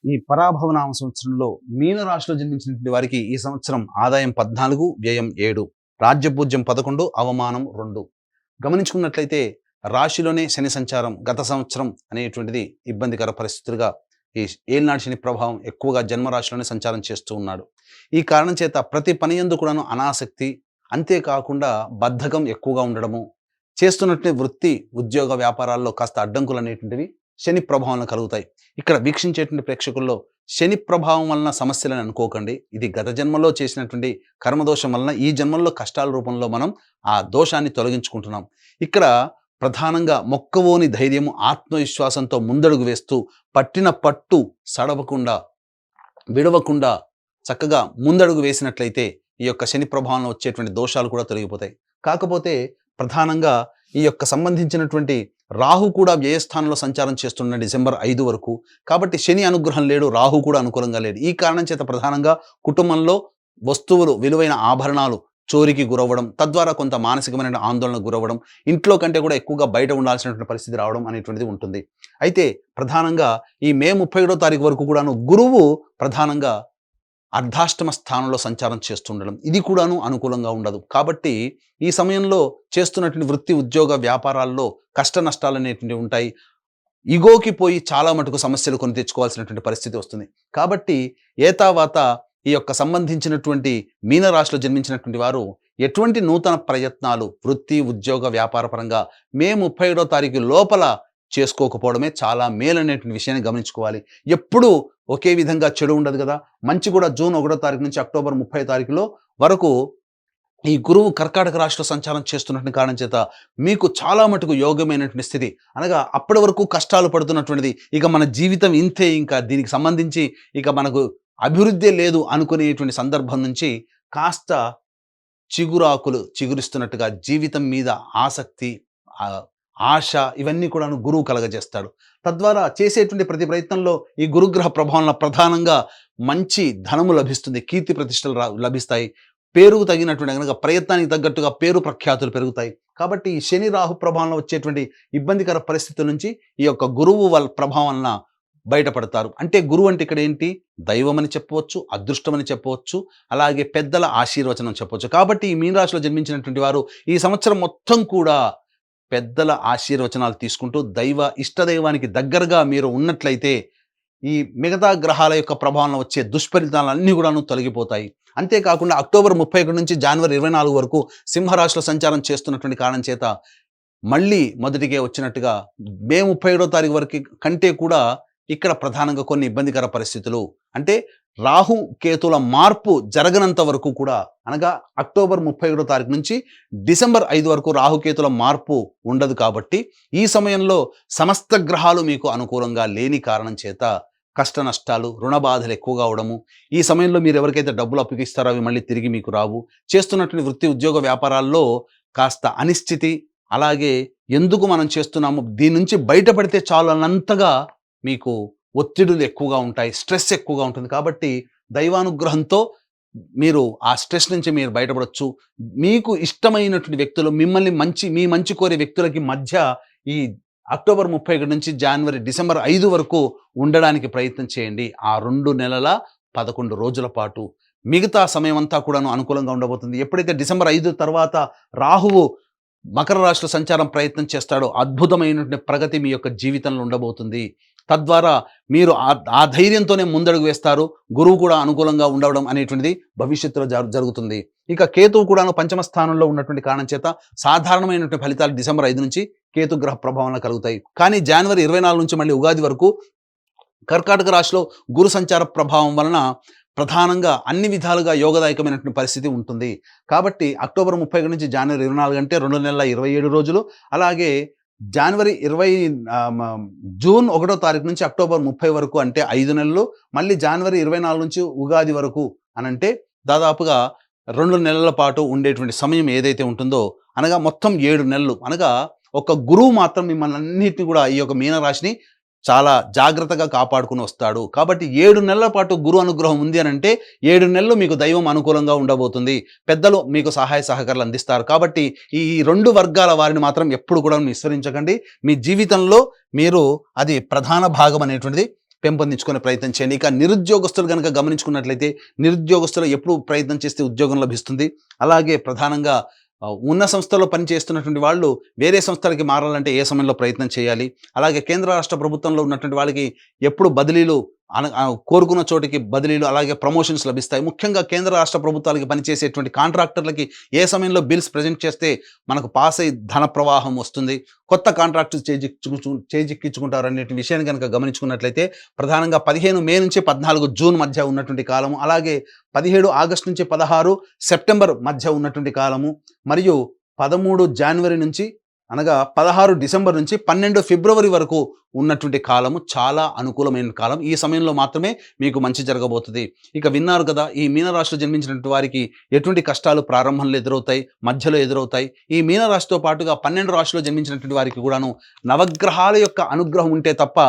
ఈ పరాభవనామ సంవత్సరంలో మీన రాశిలో జన్మించినటువంటి వారికి ఈ సంవత్సరం ఆదాయం 14, వ్యయం 7, రాజ్యపూజ్యం 11, అవమానం 2. గమనించుకున్నట్లయితే రాశిలోనే శని సంచారం గత సంవత్సరం అనేటువంటిది ఇబ్బందికర పరిస్థితులుగా ఈ ఏలినాటి శని ప్రభావం ఎక్కువగా జన్మరాశిలోనే సంచారం చేస్తూ ఉన్నాడు. ఈ కారణం చేత ప్రతి పని యందు కూడాను అనాసక్తి, అంతేకాకుండా బద్ధకం ఎక్కువగా ఉండడము, చేస్తున్నటువంటి వృత్తి ఉద్యోగ వ్యాపారాల్లో కాస్త అడ్డంకులు అనేటువంటివి శని ప్రభావం కలుగుతాయి. ఇక్కడ వీక్షించేటువంటి ప్రేక్షకుల్లో శని ప్రభావం వలన సమస్యలని అనుకోకండి. ఇది గత జన్మలో చేసినటువంటి కర్మదోషం వలన ఈ జన్మల్లో కష్టాల రూపంలో మనం ఆ దోషాన్ని తొలగించుకుంటున్నాం. ఇక్కడ ప్రధానంగా మొక్కవోని ధైర్యము, ఆత్మవిశ్వాసంతో ముందడుగు వేస్తూ పట్టిన పట్టు సడవకుండా విడవకుండా చక్కగా ముందడుగు వేసినట్లయితే ఈ యొక్క శని ప్రభావంలో వచ్చేటువంటి దోషాలు కూడా తొలగిపోతాయి. కాకపోతే ప్రధానంగా ఈ యొక్క సంబంధించినటువంటి రాహు కూడా వ్యయస్థానంలో సంచారం చేస్తున్న డిసెంబర్ 5 వరకు. కాబట్టి శని అనుగ్రహం లేడు, రాహు కూడా అనుకూలంగా లేడు. ఈ కారణం చేత ప్రధానంగా కుటుంబంలో వస్తువులు, విలువైన ఆభరణాలు చోరికి గురవ్వడం, తద్వారా కొంత మానసికమైన ఆందోళనకు గురవ్వడం, ఇంట్లో కంటే కూడా ఎక్కువగా బయట ఉండాల్సినటువంటి పరిస్థితి రావడం అనేటువంటిది ఉంటుంది. అయితే ప్రధానంగా ఈ మే 31వ తారీఖు వరకు కూడాను గురువు ప్రధానంగా అర్ధాష్టమ స్థానంలో సంచారం చేస్తుండడం, ఇది కూడాను అనుకూలంగా ఉండదు. కాబట్టి ఈ సమయంలో చేస్తున్నటువంటి వృత్తి ఉద్యోగ వ్యాపారాల్లో కష్ట నష్టాలు అనేటువంటివి ఉంటాయి. ఇగోకి పోయి చాలా మటుకు సమస్యలు కొని తెచ్చుకోవాల్సినటువంటి పరిస్థితి వస్తుంది. కాబట్టి ఏతావాత ఈ యొక్క సంబంధించినటువంటి మీనరాశిలో జన్మించినటువంటి వారు ఎటువంటి నూతన ప్రయత్నాలు వృత్తి ఉద్యోగ వ్యాపార పరంగా మే 31వ తారీఖు లోపల చేసుకోకపోవడమే చాలా మేలనేటువంటి విషయాన్ని గమనించుకోవాలి. ఎప్పుడూ ఒకే విధంగా చెడు ఉండదు కదా. మంచి కూడా జూన్ 1వ తారీఖు నుంచి అక్టోబర్ 30వ తారీఖులో వరకు ఈ గురువు కర్కాటక రాశిలో సంచారం చేస్తున్నటువంటి కారణం చేత మీకు చాలా మటుకు యోగమైనటువంటి స్థితి, అనగా అప్పటి వరకు కష్టాలు పడుతున్నటువంటిది ఇక మన జీవితం ఇంతే, ఇంకా దీనికి సంబంధించి ఇక మనకు అభివృద్ధి లేదు అనుకునేటువంటి సందర్భం నుంచి కాస్త చిగురాకులు చిగురిస్తున్నట్టుగా జీవితం మీద ఆసక్తి, ఆశ ఇవన్నీ కూడా గురువు కలగజేస్తాడు. తద్వారా చేసేటువంటి ప్రతి ప్రయత్నంలో ఈ గురుగ్రహ ప్రభావం ప్రధానంగా మంచి ధనము లభిస్తుంది, కీర్తి ప్రతిష్టలు లభిస్తాయి, పేరుకు తగినటువంటి కనుక ప్రయత్నానికి తగ్గట్టుగా పేరు ప్రఖ్యాతులు పెరుగుతాయి. కాబట్టి ఈ శని రాహు ప్రభావంలో వచ్చేటువంటి ఇబ్బందికర పరిస్థితుల నుంచి ఈ యొక్క గురువు వాళ్ళ ప్రభావం వలన బయటపడతారు. అంటే గురువు అంటే ఇక్కడ ఏంటి, దైవం అని చెప్పవచ్చు, అదృష్టం అని చెప్పవచ్చు, అలాగే పెద్దల ఆశీర్వచనం చెప్పవచ్చు. కాబట్టి ఈ మీనరాశిలో జన్మించినటువంటి వారు ఈ సంవత్సరం మొత్తం కూడా పెద్దల ఆశీర్వచనాలు తీసుకుంటూ ఇష్టదైవానికి దగ్గరగా మీరు ఉన్నట్లయితే ఈ మిగతా గ్రహాల యొక్క ప్రభావంలో వచ్చే దుష్ఫలితాలన్నీ కూడాను తొలగిపోతాయి. అంతేకాకుండా అక్టోబర్ 31 నుంచి జనవరి 24 వరకు సింహరాశిలో సంచారం చేస్తున్నటువంటి కారణం చేత మళ్ళీ మొదటికే వచ్చినట్టుగా మే 31వ తారీఖు వరకు కంటే కూడా ఇక్కడ ప్రధానంగా కొన్ని ఇబ్బందికర పరిస్థితులు, అంటే రాహు కేతుల మార్పు జరగనంత వరకు కూడా, అనగా అక్టోబర్ 31వ తారీఖు నుంచి డిసెంబర్ 5 వరకు రాహుకేతుల మార్పు ఉండదు. కాబట్టి ఈ సమయంలో సమస్త గ్రహాలు మీకు అనుకూలంగా లేని కారణం చేత కష్ట నష్టాలు, రుణ బాధలు ఎక్కువగా అవడము, ఈ సమయంలో మీరు ఎవరికైతే డబ్బులు అప్పగిస్తారో అవి మళ్ళీ తిరిగి మీకు రావు, చేస్తున్నటువంటి వృత్తి ఉద్యోగ వ్యాపారాల్లో కాస్త అనిశ్చితి, అలాగే ఎందుకు మనం చేస్తున్నాము దీని నుంచి బయటపడితే చాలు అన్నంతగా మీకు ఒత్తిడులు ఎక్కువగా ఉంటాయి, స్ట్రెస్ ఎక్కువగా ఉంటుంది. కాబట్టి దైవానుగ్రహంతో మీరు ఆ స్ట్రెస్ నుంచి మీరు బయటపడవచ్చు. మీకు ఇష్టమైనటువంటి వ్యక్తులు, మీ మంచి కోరే వ్యక్తులకి మధ్య ఈ అక్టోబర్ 31 నుంచి డిసెంబర్ 5 వరకు ఉండడానికి ప్రయత్నం చేయండి. ఆ 2 నెలల 11 రోజుల పాటు మిగతా సమయం అంతా కూడాను అనుకూలంగా ఉండబోతుంది. ఎప్పుడైతే డిసెంబర్ 5 తర్వాత రాహువు మకర రాశిలో సంచారం ప్రయత్నం చేస్తాడో అద్భుతమైనటువంటి ప్రగతి మీ యొక్క జీవితంలో ఉండబోతుంది. తద్వారా మీరు ఆ ధైర్యంతోనే ముందడుగు వేస్తారు. గురువు కూడా అనుకూలంగా ఉండడం అనేటువంటిది భవిష్యత్తులో జరుగుతుంది. ఇక కేతువు కూడాను పంచమ స్థానంలో ఉన్నటువంటి కారణం చేత సాధారణమైనటువంటి ఫలితాలు డిసెంబర్ 5 నుంచి కేతు గ్రహ ప్రభావంలో కలుగుతాయి. కానీ జనవరి 24 నుంచి మళ్ళీ ఉగాది వరకు కర్కాటక రాశిలో గురు సంచార ప్రభావం వలన ప్రధానంగా అన్ని విధాలుగా యోగదాయకమైనటువంటి పరిస్థితి ఉంటుంది. కాబట్టి అక్టోబర్ 31 నుంచి జనవరి 24 అంటే 2 నెలల 27 రోజులు, అలాగే జూన్ 1వ తారీఖు నుంచి అక్టోబర్ 30 వరకు అంటే 5 నెలలు, మళ్ళీ జనవరి 24 నుంచి ఉగాది వరకు అనంటే దాదాపుగా 2 నెలల పాటు ఉండేటువంటి సమయం ఏదైతే ఉంటుందో, అనగా మొత్తం 7 నెలలు, అనగా ఒక గురువు మాత్రం మిమ్మల్ని అన్నిటిని కూడా ఈ యొక్క మీనరాశిని చాలా జాగ్రత్తగా కాపాడుకుని వస్తాడు. కాబట్టి 7 నెలల పాటు గురు అనుగ్రహం ఉంది అని అంటే 7 నెలలు మీకు దైవం అనుకూలంగా ఉండబోతుంది, పెద్దలు మీకు సహాయ సహకారాలు అందిస్తారు. కాబట్టి ఈ 2 వర్గాల వారిని మాత్రం ఎప్పుడు కూడా విస్మరించకండి. మీ జీవితంలో మీరు అది ప్రధాన భాగం అనేటువంటిది పెంపొందించుకునే ప్రయత్నం చేయండి. ఇక నిరుద్యోగస్తులు కనుక గమనించుకున్నట్లయితే నిరుద్యోగస్తులు ఎప్పుడు ప్రయత్నం చేస్తే ఉద్యోగం లభిస్తుంది. అలాగే ప్రధానంగా ఉన్న సంస్థలో పనిచేస్తున్నటువంటి వాళ్ళు వేరే సంస్థలకి మారాలంటే ఏ సమయంలో ప్రయత్నం చేయాలి. అలాగే కేంద్ర రాష్ట్ర ప్రభుత్వంలో ఉన్నటువంటి వాళ్ళకి ఎప్పుడు బదిలీలు కోరుకున్న చోటికి బదిలీలు అలాగే ప్రమోషన్స్ లభిస్తాయి. ముఖ్యంగా కేంద్ర రాష్ట్ర ప్రభుత్వాలకి పనిచేసేటువంటి కాంట్రాక్టర్లకి ఏ సమయంలో బిల్స్ ప్రజెంట్ చేస్తే మనకు పాస్ అయ్యి ధన ప్రవాహం వస్తుంది, కొత్త కాంట్రాక్టులు చేజిక్కించుకుంటారు అనే విషయాన్ని కనుక గమనించుకున్నట్లయితే ప్రధానంగా 15 మే నుంచి 14 జూన్ మధ్య ఉన్నటువంటి కాలము, అలాగే 17 ఆగస్టు నుంచి 16 సెప్టెంబర్ మధ్య ఉన్నటువంటి కాలము, మరియు 13 జనవరి నుంచి అనగా 16 డిసెంబర్ నుంచి 12 ఫిబ్రవరి వరకు ఉన్నటువంటి కాలము చాలా అనుకూలమైన కాలం. ఈ సమయంలో మాత్రమే మీకు మంచి జరగబోతుంది. ఇక విన్నారు కదా, ఈ మీనరాశిలో జన్మించినటువంటి వారికి ఎటువంటి కష్టాలు ప్రారంభంలో ఎదురవుతాయి, మధ్యలో ఎదురవుతాయి. ఈ మీనరాశితో పాటుగా 12 రాశిలో జన్మించినటువంటి వారికి కూడాను నవగ్రహాల యొక్క అనుగ్రహం ఉంటే తప్ప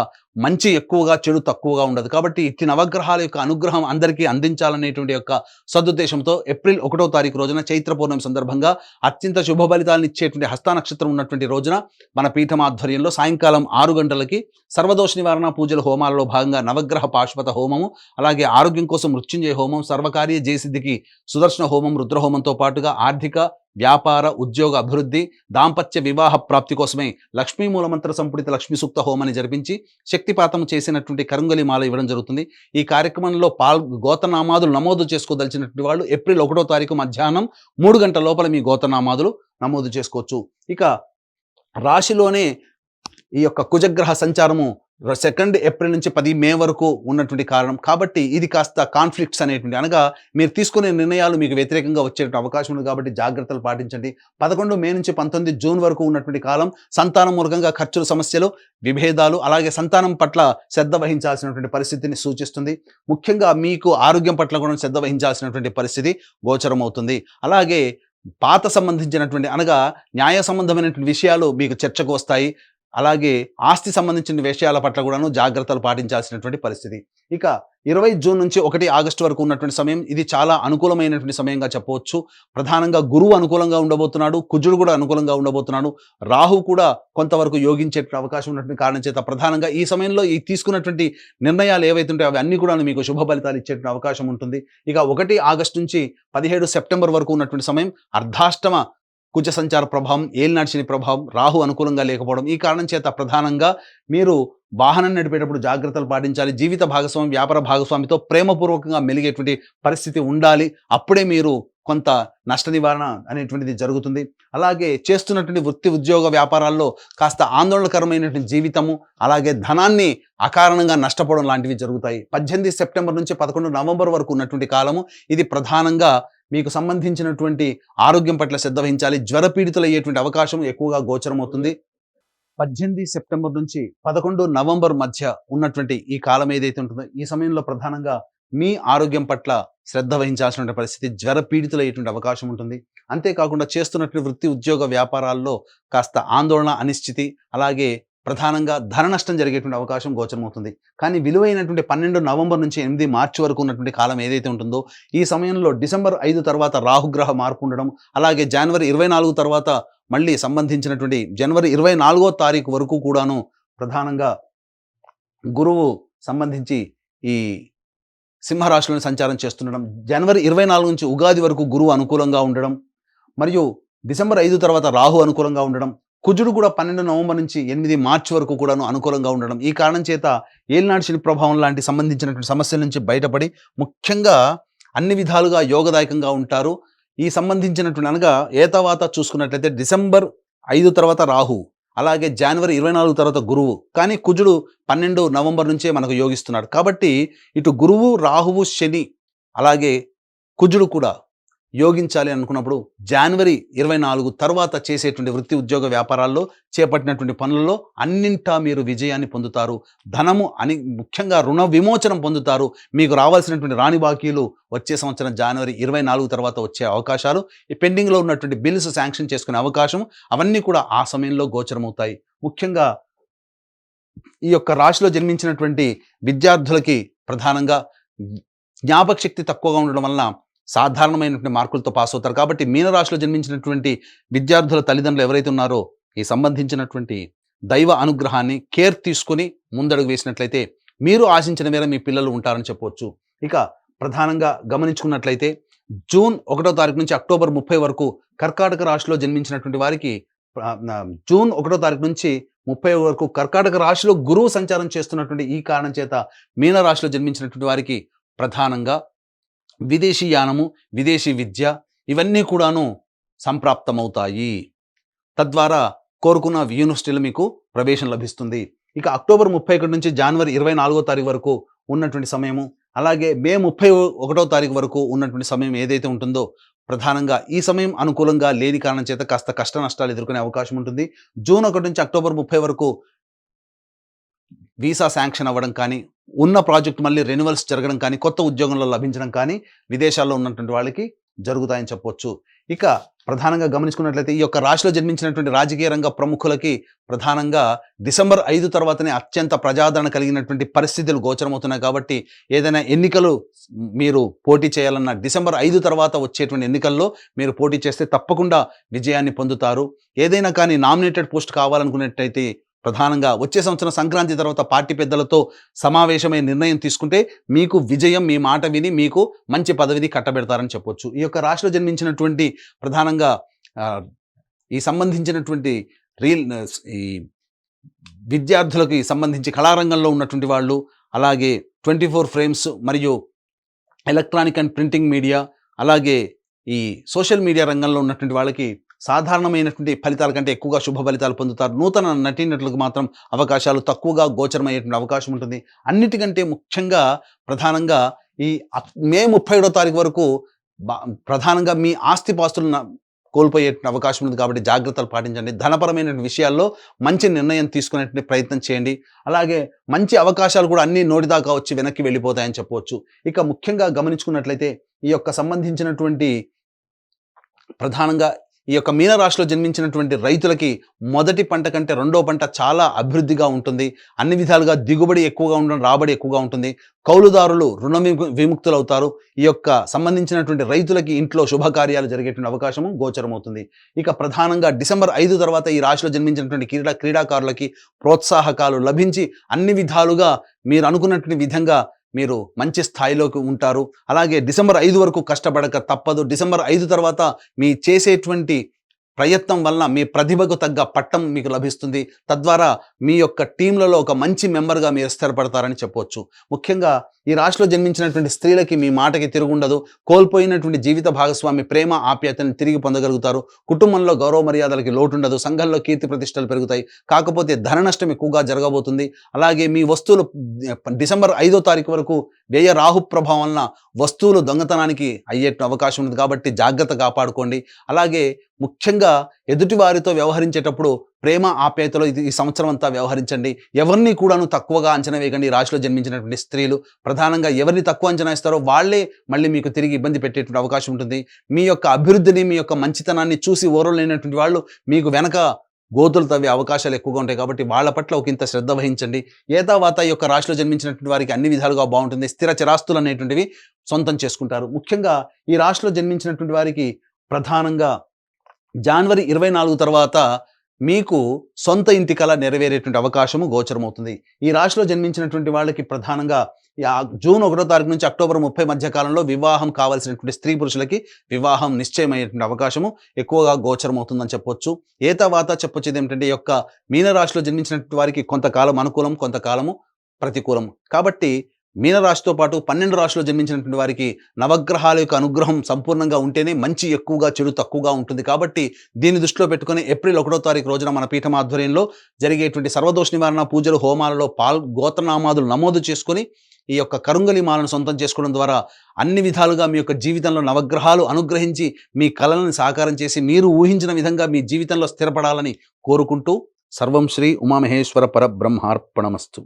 మంచి ఎక్కువగా చెడు తక్కువగా ఉండదు. కాబట్టి ఇట్టి నవగ్రహాల యొక్క అనుగ్రహం అందరికీ అందించాలనేటువంటి యొక్క సదుద్దేశంతో ఏప్రిల్ 1వ తారీఖు రోజున చైత్ర పౌర్ణమి సందర్భంగా అత్యంత శుభ ఫలితాలను ఇచ్చేటువంటి హస్త నక్షత్రం ఉన్నటువంటి రోజున మన పీఠం ఆధ్వర్యంలో సాయంకాలం 6 గంటలకి సర్వదోష నివారణ పూజల హోమాలలో భాగంగా నవగ్రహ పాశుపత హోమము, అలాగే ఆరోగ్యం కోసం మృత్యుంజయ హోమం, సర్వకార్య జయసిద్ధికి సుదర్శన హోమం, రుద్రహోమంతో పాటుగా ఆర్థిక, వ్యాపార, ఉద్యోగ అభివృద్ధి, దాంపత్య వివాహ ప్రాప్తి కోసమే లక్ష్మీ మూలమంత్ర సంపుటిత లక్ష్మీ సూక్త హోమాన్ని జరిపించి శక్తిపాతం చేసినటువంటి కరుంగలి మాల ఇవ్వడం జరుగుతుంది. ఈ కార్యక్రమంలో గోతనామాదులు నమోదు చేసుకోదలిచినటువంటి వాళ్ళు ఏప్రిల్ 1వ తారీఖు మధ్యాహ్నం 3 గంటల లోపల మీ గోతనామాదులు నమోదు చేసుకోవచ్చు. ఇక రాశిలోనే ఈ యొక్క కుజగ్రహ సంచారము 2 ఏప్రిల్ నుంచి 10 మే వరకు ఉన్నటువంటి కారణం కాబట్టి ఇది కాస్త కాన్ఫ్లిక్ట్స్ అనేటువంటి, అనగా మీరు తీసుకునే నిర్ణయాలు మీకు వ్యతిరేకంగా వచ్చే అవకాశం ఉంది కాబట్టి జాగ్రత్తలు పాటించండి. 11 మే నుంచి 19 జూన్ వరకు ఉన్నటువంటి కాలం సంతానం మూలంగా ఖర్చుల సమస్యలు, విభేదాలు, అలాగే సంతానం పట్ల శ్రద్ధ వహించాల్సినటువంటి పరిస్థితిని సూచిస్తుంది. ముఖ్యంగా మీకు ఆరోగ్యం పట్ల కూడా శ్రద్ధ వహించాల్సినటువంటి పరిస్థితి గోచరం అవుతుంది. అలాగే పాత సంబంధించినటువంటి అనగా న్యాయ సంబంధమైనటువంటి విషయాలు మీకు చర్చకు వస్తాయి. అలాగే ఆస్తి సంబంధించిన విషయాల పట్ల కూడాను జాగ్రత్తలు పాటించాల్సినటువంటి పరిస్థితి. ఇక 20 జూన్ నుంచి 1 ఆగస్టు వరకు ఉన్నటువంటి సమయం ఇది చాలా అనుకూలమైనటువంటి సమయంగా చెప్పవచ్చు. ప్రధానంగా గురువు అనుకూలంగా ఉండబోతున్నాడు, కుజుడు కూడా అనుకూలంగా ఉండబోతున్నాడు, రాహు కూడా కొంతవరకు యోగించే అవకాశం ఉన్నటువంటి కారణం చేత ప్రధానంగా ఈ సమయంలో ఈ తీసుకున్నటువంటి నిర్ణయాలు ఏవైతే ఉంటాయో అవి అన్ని కూడా మీకు శుభ ఫలితాలు ఇచ్చే అవకాశం ఉంటుంది. ఇక 1 ఆగస్టు నుంచి 17 సెప్టెంబర్ వరకు ఉన్నటువంటి సమయం అర్ధాష్టమ కుజ సంచార ప్రభావం, ఏలినాటి శని ప్రభావం, రాహు అనుకూలంగా లేకపోవడం, ఈ కారణం చేత ప్రధానంగా మీరు వాహనం నడిపేటప్పుడు జాగ్రత్తలు పాటించాలి. జీవిత భాగస్వామి, వ్యాపార భాగస్వామితో ప్రేమపూర్వకంగా మెలిగేటువంటి పరిస్థితి ఉండాలి. అప్పుడే మీరు కొంత నష్ట నివారణ అనేటువంటిది జరుగుతుంది. అలాగే చేస్తున్నటువంటి వృత్తి, ఉద్యోగ, వ్యాపారాల్లో కాస్త ఆందోళనకరమైనటువంటి జీవితము, అలాగే ధనాన్ని అకారణంగా నష్టపోవడం లాంటివి జరుగుతాయి. 18 సెప్టెంబర్ నుంచి 11 నవంబర్ వరకు ఉన్నటువంటి కాలము ఇది ప్రధానంగా మీకు సంబంధించినటువంటి ఆరోగ్యం పట్ల శ్రద్ధ వహించాలి. జ్వరపీడితులు అయ్యేటువంటి అవకాశం ఎక్కువగా గోచరమవుతుంది. 18 సెప్టెంబర్ నుంచి 11 నవంబర్ మధ్య ఉన్నటువంటి ఈ కాలం ఏదైతే ఉంటుందో ఈ సమయంలో ప్రధానంగా మీ ఆరోగ్యం పట్ల శ్రద్ధ వహించాల్సిన పరిస్థితి, జ్వరపీడితులు అయ్యేటువంటి అవకాశం ఉంటుంది. అంతేకాకుండా చేస్తున్నటువంటి వృత్తి, ఉద్యోగ, వ్యాపారాల్లో కాస్త ఆందోళన, అనిశ్చితి, అలాగే ప్రధానంగా ధన నష్టం జరిగేటువంటి అవకాశం గోచరమవుతుంది. కానీ విలువైనటువంటి 12 నవంబర్ నుంచి 8 మార్చి వరకు ఉన్నటువంటి కాలం ఏదైతే ఉంటుందో ఈ సమయంలో డిసెంబర్ 5 తర్వాత రాహుగ్రహ మార్పు ఉండడం, అలాగే జనవరి 24 తర్వాత మళ్ళీ సంబంధించినటువంటి జనవరి 24వ తారీఖు వరకు కూడాను ప్రధానంగా గురువు సంబంధించి ఈ సింహరాశిలోని సంచారం చేస్తుండడం, జనవరి 24 నుంచి ఉగాది వరకు గురువు అనుకూలంగా ఉండడం, మరియు డిసెంబర్ 5 తర్వాత రాహు అనుకూలంగా ఉండడం, కుజుడు కూడా 12 నవంబర్ నుంచి 8 మార్చి వరకు కూడాను అనుకూలంగా ఉండడం, ఈ కారణం చేత ఏలినాటి శని ప్రభావం లాంటి సంబంధించినటువంటి సమస్యల నుంచి బయటపడి ముఖ్యంగా అన్ని విధాలుగా యోగదాయకంగా ఉంటారు. ఈ సంబంధించినటువంటి అనగా ఏతవాత చూసుకున్నట్లయితే డిసెంబర్ 5 తర్వాత రాహు, అలాగే జనవరి 24 తర్వాత గురువు, కానీ కుజుడు 12 నవంబర్ నుంచే మనకు యోగిస్తున్నాడు. కాబట్టి ఇటు గురువు, రాహువు, శని అలాగే కుజుడు కూడా యోగించాలి అనుకున్నప్పుడు జనవరి 24 తర్వాత చేసేటువంటి వృత్తి, ఉద్యోగ, వ్యాపారాల్లో చేపట్టినటువంటి పనులలో అన్నింటా మీరు విజయాన్ని పొందుతారు. ధనము అని ముఖ్యంగా రుణ విమోచనం పొందుతారు. మీకు రావాల్సినటువంటి రాని బాకీలు వచ్చే సంవత్సరం జనవరి 24 తర్వాత వచ్చే అవకాశాలు, ఈ పెండింగ్లో ఉన్నటువంటి బిల్స్ శాంక్షన్ చేసుకునే అవకాశం అవన్నీ కూడా ఆ సమయంలో గోచరమవుతాయి. ముఖ్యంగా ఈ యొక్క రాశిలో జన్మించినటువంటి విద్యార్థులకి ప్రధానంగా జ్ఞాపక శక్తి తక్కువగా ఉండడం వలన సాధారణమైనటువంటి మార్కులతో పాస్ అవుతారు. కాబట్టి మీనరాశిలో జన్మించినటువంటి విద్యార్థుల తల్లిదండ్రులు ఎవరైతే ఉన్నారో ఈ సంబంధించినటువంటి దైవ అనుగ్రహాన్ని కేర్ తీసుకొని ముందడుగు వేసినట్లయితే మీరు ఆశించిన మేర మీ పిల్లలు ఉంటారని చెప్పవచ్చు. ఇక ప్రధానంగా గమనించుకున్నట్లయితే జూన్ 1వ తారీఖు నుంచి అక్టోబర్ 30 వరకు కర్కాటక రాశిలో జన్మించినటువంటి వారికి జూన్ 1వ తారీఖు నుంచి 30 వరకు కర్కాటక రాశిలో గురువు సంచారం చేస్తున్నటువంటి ఈ కారణం చేత మీన రాశిలో జన్మించినటువంటి వారికి ప్రధానంగా విదేశీ యానము, విదేశీ విద్య ఇవన్నీ కూడాను సంప్రాప్తమవుతాయి. తద్వారా కోరుకున్న యూనివర్సిటీలో మీకు ప్రవేశం లభిస్తుంది. ఇక అక్టోబర్ 31 నుంచి జనవరి 24వ తారీఖు వరకు ఉన్నటువంటి సమయము, అలాగే మే 31వ తారీఖు వరకు ఉన్నటువంటి సమయం ఏదైతే ఉంటుందో ప్రధానంగా ఈ సమయం అనుకూలంగా లేని కారణం చేత కాస్త కష్ట నష్టాలు ఎదుర్కొనే అవకాశం ఉంటుంది. జూన్ 1 నుంచి అక్టోబర్ 30 వరకు వీసా శాంక్షన్ అవ్వడం కానీ, ఉన్న ప్రాజెక్ట్ మళ్ళీ రెన్యువల్స్ జరగడం కానీ, కొత్త ఉద్యోగంలో లభించడం కానీ విదేశాల్లో ఉన్నటువంటి వాళ్ళకి జరుగుతాయని చెప్పొచ్చు. ఇక ప్రధానంగా గమనించుకున్నట్లయితే ఈ యొక్క రాశిలో జన్మించినటువంటి రాజకీయ రంగ ప్రముఖులకి ప్రధానంగా డిసెంబర్ 5 తర్వాతనే అత్యంత ప్రజాదరణ కలిగినటువంటి పరిస్థితులు గోచరమవుతున్నాయి. కాబట్టి ఏదైనా ఎన్నికలు మీరు పోటీ చేయాలన్న డిసెంబర్ 5 తర్వాత వచ్చేటువంటి ఎన్నికల్లో మీరు పోటీ చేస్తే తప్పకుండా విజయాన్ని పొందుతారు. ఏదైనా కానీ నామినేటెడ్ పోస్ట్ కావాలనుకున్నట్టయితే ప్రధానంగా వచ్చే సంవత్సరం సంక్రాంతి తర్వాత పార్టీ పెద్దలతో సమావేశమై నిర్ణయం తీసుకుంటే మీకు విజయం మీ మాట విని మీకు మంచి పదవిని కట్టబెడతారని చెప్పొచ్చు. ఈ యొక్క రాశిలో జన్మించినటువంటి ప్రధానంగా ఈ సంబంధించినటువంటి ఈ విద్యార్థులకి సంబంధించి కళారంగంలో ఉన్నటువంటి వాళ్ళు, అలాగే 24 ఫ్రేమ్స్ మరియు ఎలక్ట్రానిక్ అండ్ ప్రింటింగ్ మీడియా, అలాగే ఈ సోషల్ మీడియా రంగంలో ఉన్నటువంటి వాళ్ళకి సాధారణమైనటువంటి ఫలితాల కంటే ఎక్కువగా శుభ ఫలితాలు పొందుతారు. నూతన నటీనటులకు మాత్రం అవకాశాలు తక్కువగా గోచరమయ్యేటువంటి అవకాశం ఉంటుంది. అన్నిటికంటే ముఖ్యంగా ప్రధానంగా ఈ మే 31వ తారీఖు వరకు ప్రధానంగా మీ ఆస్తిపాస్తులను కోల్పోయేటువంటి అవకాశం ఉంది. కాబట్టి జాగ్రత్తలు పాటించండి. ధనపరమైన విషయాల్లో మంచి నిర్ణయం తీసుకునేటువంటి ప్రయత్నం చేయండి. అలాగే మంచి అవకాశాలు కూడా అన్ని నోటిదాకా వచ్చి వెనక్కి వెళ్ళిపోతాయని చెప్పవచ్చు. ఇక ముఖ్యంగా గమనించుకున్నట్లయితే ఈ యొక్క సంబంధించినటువంటి ప్రధానంగా ఈ యొక్క మీనరాశిలో జన్మించినటువంటి రైతులకి మొదటి పంట కంటే రెండో పంట చాలా అభివృద్ధిగా ఉంటుంది. అన్ని విధాలుగా దిగుబడి ఎక్కువగా ఉండడం, రాబడి ఎక్కువగా ఉంటుంది. కౌలుదారులు రుణ విముక్తులు అవుతారు. ఈ యొక్క సంబంధించినటువంటి రైతులకి ఇంట్లో శుభకార్యాలు జరిగేటువంటి అవకాశము గోచరమవుతుంది. ఇక ప్రధానంగా డిసెంబర్ 5 తర్వాత ఈ రాశిలో జన్మించినటువంటి క్రీడాకారులకి ప్రోత్సాహకాలు లభించి అన్ని విధాలుగా మీరు అనుకున్నటువంటి విధంగా మీరు మంచి స్థాయిలోకి ఉంటారు. అలాగే డిసెంబర్ 5 వరకు కష్టపడక తప్పదు. డిసెంబర్ 5 తర్వాత మీ చేసేటువంటి ప్రయత్నం వలన మీ ప్రతిభకు తగ్గ పట్టం మీకు లభిస్తుంది. తద్వారా మీ యొక్క టీంలలో ఒక మంచి మెంబర్గా మీరు స్థిరపడతారని చెప్పవచ్చు. ముఖ్యంగా ఈ రాశిలో జన్మించినటువంటి స్త్రీలకి మీ మాటకి తిరుగుండదు. కోల్పోయినటువంటి జీవిత భాగస్వామి ప్రేమ ఆప్యాయతను తిరిగి పొందగలుగుతారు. కుటుంబంలో గౌరవ మర్యాదలకి లోటుండదు. సంఘంలో కీర్తి ప్రతిష్టలు పెరుగుతాయి. కాకపోతే ధన నష్టం ఎక్కువగా జరగబోతుంది. అలాగే మీ వస్తువులు డిసెంబర్ 5వ తారీఖు వరకు వ్యయ రాహు ప్రభావం వలన వస్తువులు దొంగతనానికి అయ్యే అవకాశం ఉంది. కాబట్టి జాగ్రత్త కాపాడుకోండి. అలాగే ముఖ్యంగా ఎదుటి వారితో వ్యవహరించేటప్పుడు ప్రేమ ఆప్యాయతలో ఈ సంవత్సరం అంతా వ్యవహరించండి. ఎవరిని కూడాను తక్కువగా అంచనా వేయకండి. ఈ రాశిలో జన్మించినటువంటి స్త్రీలు ప్రధానంగా ఎవరిని తక్కువ అంచనా ఇస్తారో వాళ్ళే మళ్ళీ మీకు తిరిగి ఇబ్బంది పెట్టేటువంటి అవకాశం ఉంటుంది. మీ యొక్క అభివృద్ధిని, మీ యొక్క మంచితనాన్ని చూసి ఓర్వలేనటువంటి వాళ్ళు మీకు వెనక గోతులు తవ్వే అవకాశాలు ఎక్కువగా ఉంటాయి. కాబట్టి వాళ్ళ పట్ల ఒకంత శ్రద్ధ వహించండి. ఏతావాత ఈ యొక్క రాశిలో జన్మించినటువంటి వారికి అన్ని విధాలుగా బాగుంటుంది. స్థిర చిరాస్తులు అనేటువంటివి సొంతం చేసుకుంటారు. ముఖ్యంగా ఈ రాశిలో జన్మించినటువంటి వారికి ప్రధానంగా జనవరి 24 తర్వాత మీకు సొంత ఇంటి కల నెరవేరేటువంటి అవకాశము గోచరమవుతుంది. ఈ రాశిలో జన్మించినటువంటి వాళ్ళకి ప్రధానంగా జూన్ 1వ తారీఖు నుంచి అక్టోబర్ 30 మధ్య కాలంలో వివాహం కావాల్సినటువంటి స్త్రీ పురుషులకి వివాహం నిశ్చయమయ్యేటువంటి అవకాశము ఎక్కువగా గోచరమవుతుందని చెప్పొచ్చు. ఏ తర్వాత చెప్పొచ్చేది ఏమిటంటే ఈ యొక్క మీనరాశిలో జన్మించినటువంటి వారికి కొంతకాలం అనుకూలం, కొంతకాలము ప్రతికూలం. కాబట్టి మీనరాశితో పాటు 12 రాశిలో జన్మించినటువంటి వారికి నవగ్రహాల యొక్క అనుగ్రహం సంపూర్ణంగా ఉంటేనే మంచి ఎక్కువగా, చెడు తక్కువగా ఉంటుంది. కాబట్టి దీన్ని దృష్టిలో పెట్టుకుని ఏప్రిల్ 1వ తారీఖు రోజున మన పీఠం ఆధ్వర్యంలో జరిగేటువంటి సర్వదోష నివారణ పూజలు, హోమాలలో గోత్రనామాదులు నమోదు చేసుకొని ఈ యొక్క కరుంగలి మాలను సొంతం చేసుకోవడం ద్వారా అన్ని విధాలుగా మీ యొక్క జీవితంలో నవగ్రహాలు అనుగ్రహించి మీ కళలను సాకారం చేసి మీరు ఊహించిన విధంగా మీ జీవితంలో స్థిరపడాలని కోరుకుంటూ సర్వం శ్రీ ఉమామహేశ్వర పరబ్రహ్మార్పణమస్తు.